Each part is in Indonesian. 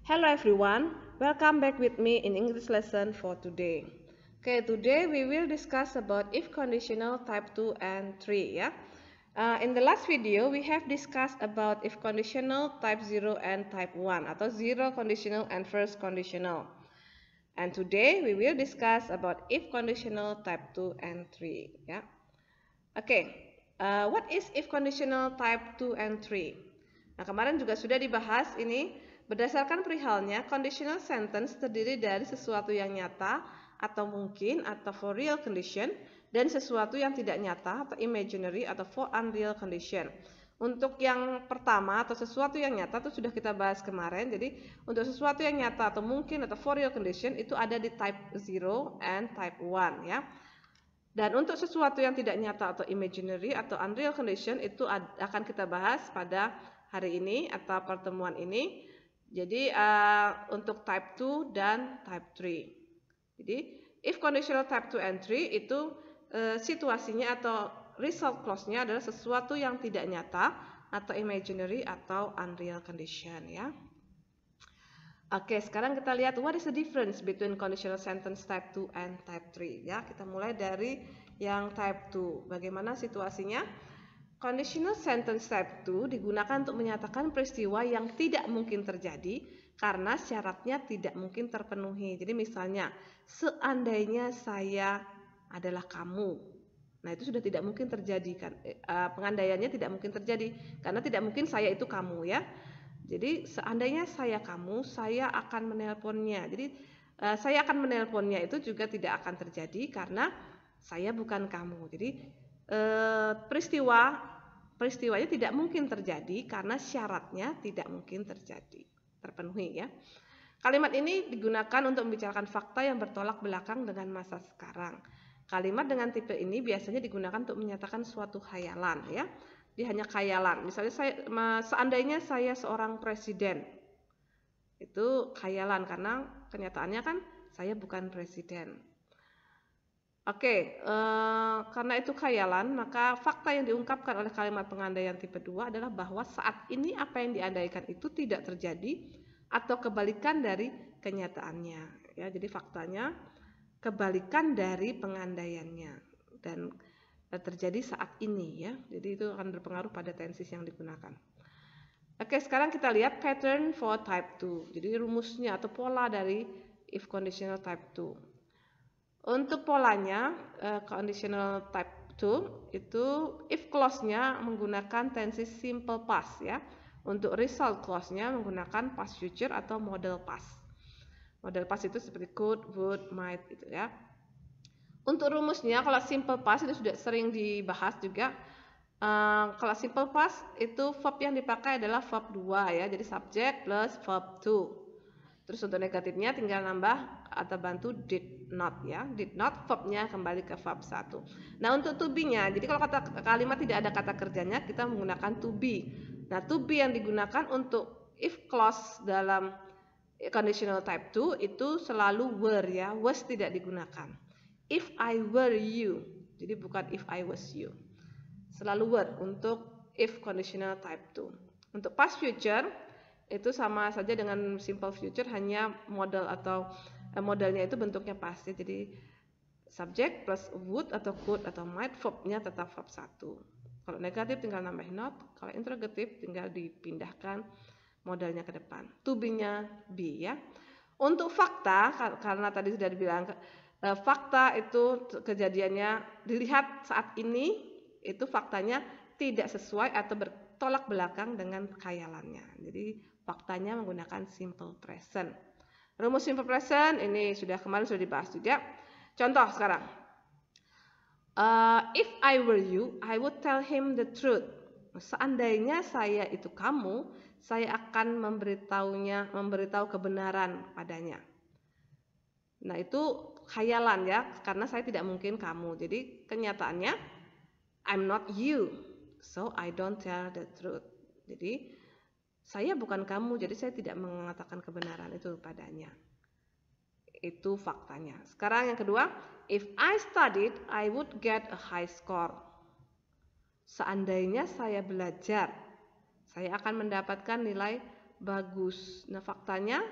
Hello everyone, welcome back with me in English lesson for today. Okay, today we will discuss about if conditional type 2 and 3 ya. In the last video we have discussed about if conditional type 0 and type 1 atau zero conditional and first conditional. And today we will discuss about if conditional type 2 and 3 ya. Okay, what is if conditional type 2 and 3? Nah, kemarin juga sudah dibahas ini. Berdasarkan perihalnya, conditional sentence terdiri dari sesuatu yang nyata atau mungkin atau for real condition dan sesuatu yang tidak nyata atau imaginary atau for unreal condition. Untuk yang pertama atau sesuatu yang nyata itu sudah kita bahas kemarin. Jadi untuk sesuatu yang nyata atau mungkin atau for real condition itu ada di type 0 and type 1 ya. Dan untuk sesuatu yang tidak nyata atau imaginary atau unreal condition itu akan kita bahas pada hari ini atau pertemuan ini. Jadi untuk type 2 dan type 3. Jadi if conditional type 2 and 3 itu situasinya atau result clause-nya adalah sesuatu yang tidak nyata atau imaginary atau unreal condition ya. Oke, sekarang kita lihat what is the difference between conditional sentence type 2 and type 3 ya. Kita mulai dari yang type 2. Bagaimana situasinya? Conditional sentence type 2 digunakan untuk menyatakan peristiwa yang tidak mungkin terjadi karena syaratnya tidak mungkin terpenuhi. Jadi misalnya, seandainya saya adalah kamu. Nah, itu sudah tidak mungkin terjadi kan. Pengandaiannya tidak mungkin terjadi karena tidak mungkin saya itu kamu ya. Jadi seandainya saya kamu, saya akan menelponnya. Jadi saya akan menelponnya itu juga tidak akan terjadi karena saya bukan kamu. Jadi peristiwanya tidak mungkin terjadi karena syaratnya tidak mungkin terpenuhi ya. Kalimat ini digunakan untuk membicarakan fakta yang bertolak belakang dengan masa sekarang. Kalimat dengan tipe ini biasanya digunakan untuk menyatakan suatu khayalan ya. Dia hanya khayalan. Misalnya seandainya saya seorang presiden. Itu khayalan karena kenyataannya kan saya bukan presiden. Oke, karena itu khayalan, maka fakta yang diungkapkan oleh kalimat pengandaian tipe 2 adalah bahwa saat ini apa yang diandaikan itu tidak terjadi atau kebalikan dari kenyataannya. Ya, jadi faktanya kebalikan dari pengandaiannya dan terjadi saat ini ya. Jadi itu akan berpengaruh pada tenses yang digunakan. Oke, sekarang kita lihat pattern for type 2. Jadi rumusnya atau pola dari if conditional type 2. Untuk polanya, conditional type 2 itu if clause-nya menggunakan tenses simple past ya. Untuk result clause-nya menggunakan past future atau model past. Model past itu seperti could, would, might gitu ya. Untuk rumusnya kalau simple past itu sudah sering dibahas juga. Kalau simple past itu verb yang dipakai adalah verb 2 ya. Jadi subject plus verb 2. Terus untuk negatifnya tinggal nambah atau bantu did not ya. Did not verbnya kembali ke verb 1. Nah, untuk to be-nya, jadi kalau kalimat tidak ada kata kerjanya kita menggunakan to be. Nah, to be yang digunakan untuk if clause dalam conditional type 2 itu selalu were ya. Was tidak digunakan. If I were you. Jadi bukan if I was you. Selalu were untuk if conditional type 2. Untuk past future itu sama saja dengan simple future, hanya model atau modelnya itu bentuknya pasti. Jadi subject plus would atau could atau might, verbnya tetap verb 1. Kalau negatif tinggal nambahin not, kalau interrogative tinggal dipindahkan modelnya ke depan. To be-nya be ya. Untuk fakta, karena tadi sudah dibilang fakta itu kejadiannya dilihat saat ini, itu faktanya tidak sesuai atau bertolak belakang dengan khayalannya. Jadi faktanya menggunakan simple present. Rumus simple present ini kemarin sudah dibahas juga. Contoh sekarang. If I were you, I would tell him the truth. Seandainya saya itu kamu, saya akan memberitahu kebenaran padanya. Nah, itu khayalan ya, karena saya tidak mungkin kamu. Jadi kenyataannya I'm not you, so I don't tell the truth. Jadi saya bukan kamu, jadi saya tidak mengatakan kebenaran itu padanya. Itu faktanya. Sekarang yang kedua, if I studied, I would get a high score. Seandainya saya belajar, saya akan mendapatkan nilai bagus. Nah, faktanya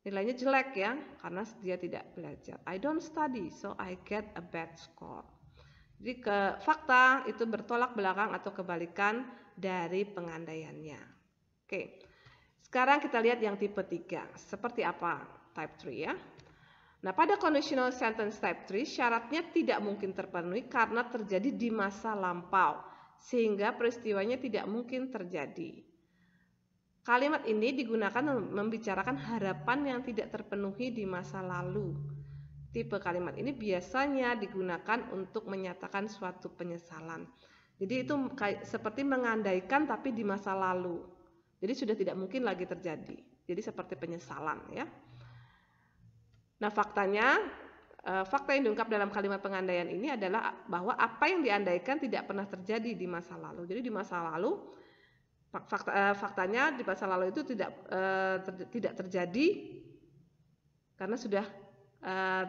nilainya jelek ya, karena dia tidak belajar. I don't study, so I get a bad score. Jadi fakta itu bertolak belakang atau kebalikan dari pengandaiannya. Oke. Sekarang kita lihat yang tipe 3. Seperti apa type 3 ya. Nah, pada conditional sentence type 3 syaratnya tidak mungkin terpenuhi karena terjadi di masa lampau, sehingga peristiwanya tidak mungkin terjadi. Kalimat ini digunakan membicarakan harapan yang tidak terpenuhi di masa lalu. Tipe kalimat ini biasanya digunakan untuk menyatakan suatu penyesalan. Jadi itu seperti mengandaikan tapi di masa lalu. Jadi sudah tidak mungkin lagi terjadi. Jadi seperti penyesalan ya. Nah, faktanya, fakta yang diungkap dalam kalimat pengandaian ini adalah bahwa apa yang diandaikan tidak pernah terjadi di masa lalu. Jadi di masa lalu, faktanya di masa lalu itu tidak terjadi karena sudah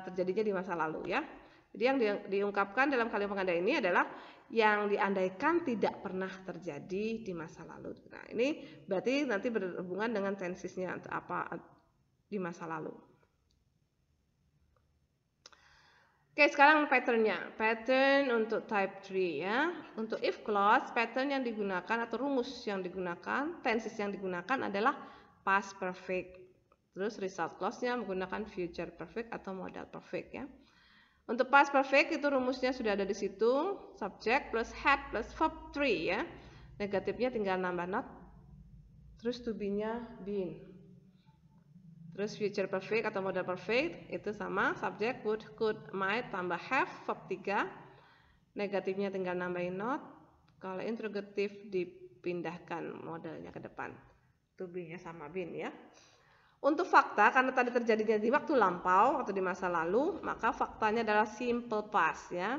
terjadinya di masa lalu ya. Jadi yang diungkapkan dalam kalimat pengandaian ini adalah yang diandaikan tidak pernah terjadi di masa lalu. Nah, ini berarti nanti berhubungan dengan tensesnya atau apa di masa lalu. Oke, sekarang patternnya. Pattern untuk type 3 ya. Untuk if clause, pattern yang digunakan atau rumus yang digunakan, tenses yang digunakan adalah past perfect. Terus result clause-nya menggunakan future perfect atau modal perfect ya. Untuk past perfect itu rumusnya sudah ada di situ, subject plus had plus verb 3 ya. Negatifnya tinggal nambah not. Terus to be-nya been. Terus future perfect atau modal perfect itu sama, subject would, could, might tambah have, verb 3. Negatifnya tinggal nambahin not. Kalau interrogative dipindahkan modelnya ke depan. To be-nya sama been ya. Untuk fakta, karena tadi terjadinya di waktu lampau atau di masa lalu, maka faktanya adalah simple past ya.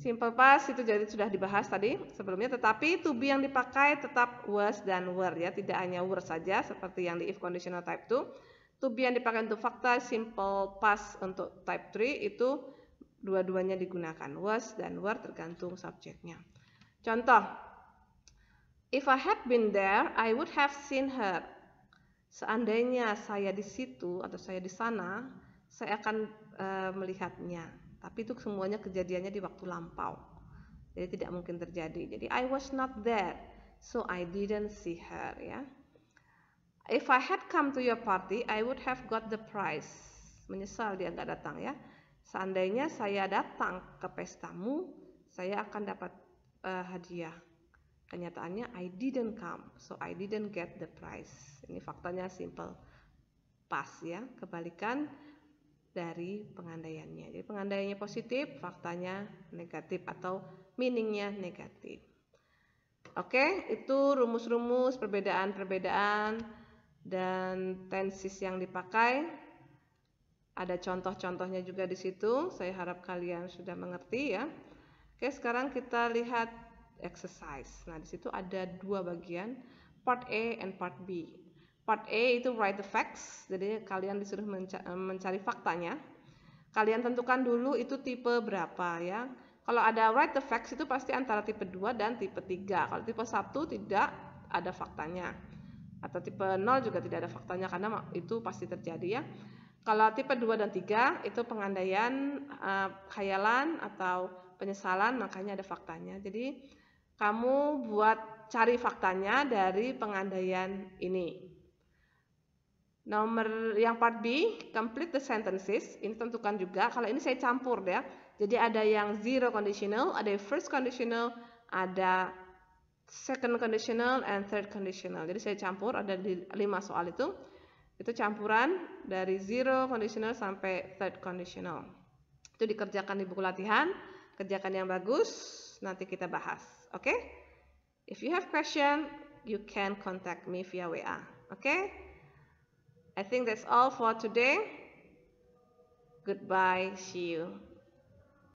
Simple past itu jadi sudah dibahas tadi sebelumnya, tetapi to be yang dipakai tetap was dan were ya, tidak hanya were saja seperti yang di if conditional type 2. To be yang dipakai untuk fakta, simple past untuk type 3 itu dua-duanya digunakan, was dan were tergantung subjeknya. Contoh, if I had been there, I would have seen her. Seandainya saya di situ atau saya di sana, saya akan melihatnya. Tapi itu semuanya kejadiannya di waktu lampau. Jadi tidak mungkin terjadi. Jadi I was not there, so I didn't see her ya. If I had come to your party, I would have got the prize. Menyesal dia nggak datang ya. Seandainya saya datang ke pestamu, saya akan dapat hadiah. Kenyataannya I didn't come, so I didn't get the prize. Ini faktanya simple past ya, kebalikan dari pengandaiannya. Jadi pengandaiannya positif, faktanya negatif atau meaningnya negatif. Oke, itu rumus-rumus perbedaan-perbedaan dan tenses yang dipakai. Ada contoh-contohnya juga di situ. Saya harap kalian sudah mengerti ya. Oke, sekarang kita lihat exercise. Nah, di situ ada dua bagian, part A and part B. Part A itu write the facts, jadi kalian disuruh mencari faktanya. Kalian tentukan dulu itu tipe berapa ya. Kalau ada write the facts itu pasti antara tipe 2 dan tipe 3. Kalau tipe 1 tidak ada faktanya. Atau tipe 0 juga tidak ada faktanya karena itu pasti terjadi ya. Kalau tipe 2 dan 3 itu pengandaian, khayalan atau penyesalan, makanya ada faktanya. Jadi kamu buat cari faktanya dari pengandaian ini. Nomor yang part B, complete the sentences. Ini tentukan juga, kalau ini saya campur ya. Jadi ada yang zero conditional, ada first conditional, ada second conditional, and third conditional. Jadi saya campur, ada 5 soal itu. Itu campuran dari zero conditional sampai third conditional. Itu dikerjakan di buku latihan, kerjakan yang bagus, nanti kita bahas. Oke? If you have question, you can contact me via WA. Oke? I think that's all for today. Goodbye. See you.